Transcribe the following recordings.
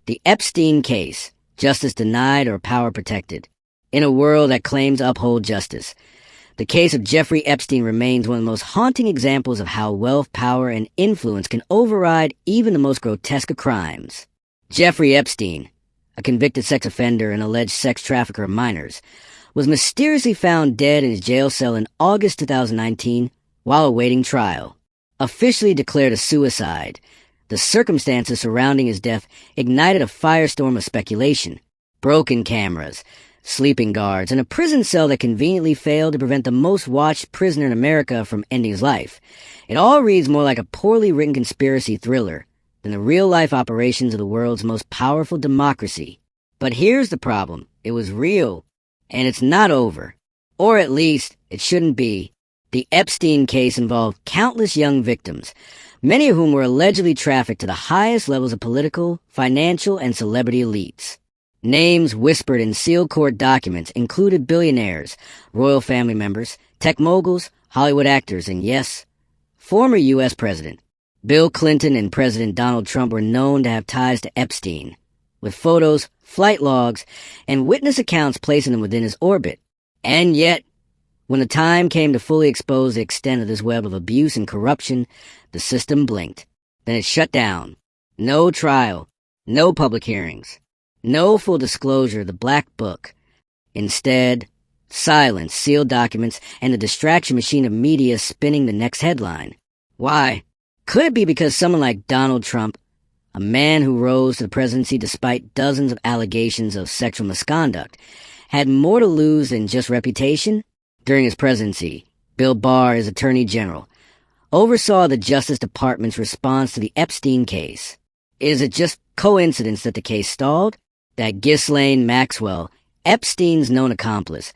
The Epstein case, justice denied or power protected. In a world that claims to uphold justice, the case of Jeffrey Epstein remains one of the most haunting examples of how wealth, power, and influence can override even the most grotesque of crimes. Jeffrey Epstein, a convicted sex offender and alleged sex trafficker of minors, was mysteriously found dead in his jail cell in August 2019 while awaiting trial. Officially declared a suicide, the circumstances surrounding his death ignited a firestorm of speculation. Broken cameras, sleeping guards, and a prison cell that conveniently failed to prevent the most watched prisoner in America from ending his life. It all reads more like a poorly written conspiracy thriller than the real-life operations of the world's most powerful democracy. But here's the problem. It was real, and it's not over. Or at least, it shouldn't be. The Epstein case involved countless young victims, many of whom were allegedly trafficked to the highest levels of political, financial, and celebrity elites. Names whispered in sealed court documents included billionaires, royal family members, tech moguls, Hollywood actors, and yes, former U.S. President. Bill Clinton and President Donald Trump were known to have ties to Epstein, with photos, flight logs, and witness accounts placing them within his orbit. And yet, when the time came to fully expose the extent of this web of abuse and corruption, the system blinked. Then it shut down. No trial, no public hearings, no full disclosure of the Black Book. Instead, silence, sealed documents, and the distraction machine of media spinning the next headline. Why? Could it be because someone like Donald Trump, a man who rose to the presidency despite dozens of allegations of sexual misconduct, had more to lose than just reputation? During his presidency, Bill Barr, his attorney general, oversaw the Justice Department's response to the Epstein case. Is it just coincidence that the case stalled? That Ghislaine Maxwell, Epstein's known accomplice,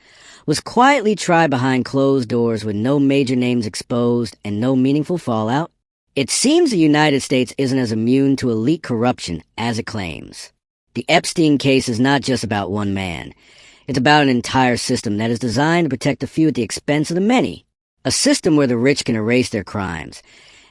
was quietly tried behind closed doors with no major names exposed and no meaningful fallout? It seems the United States isn't as immune to elite corruption as it claims. The Epstein case is not just about one man. It's about an entire system that is designed to protect the few at the expense of the many. A system where the rich can erase their crimes,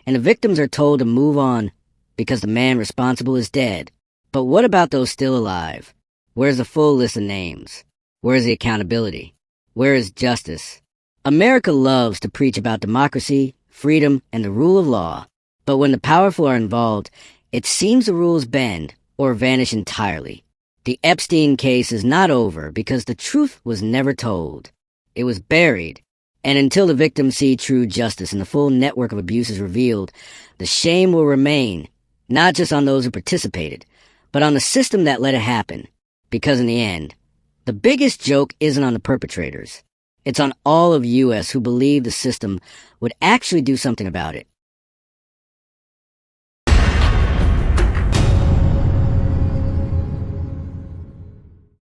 and the victims are told to move on because the man responsible is dead. But what about those still alive? Where's the full list of names? Where's the accountability? Where is justice? America loves to preach about democracy, freedom, and the rule of law. But when the powerful are involved, it seems the rules bend or vanish entirely. The Epstein case is not over because the truth was never told. It was buried. And until the victims see true justice and the full network of abuse is revealed, the shame will remain, not just on those who participated, but on the system that let it happen. Because in the end, the biggest joke isn't on the perpetrators. It's on all of U.S. who believe the system would actually do something about it.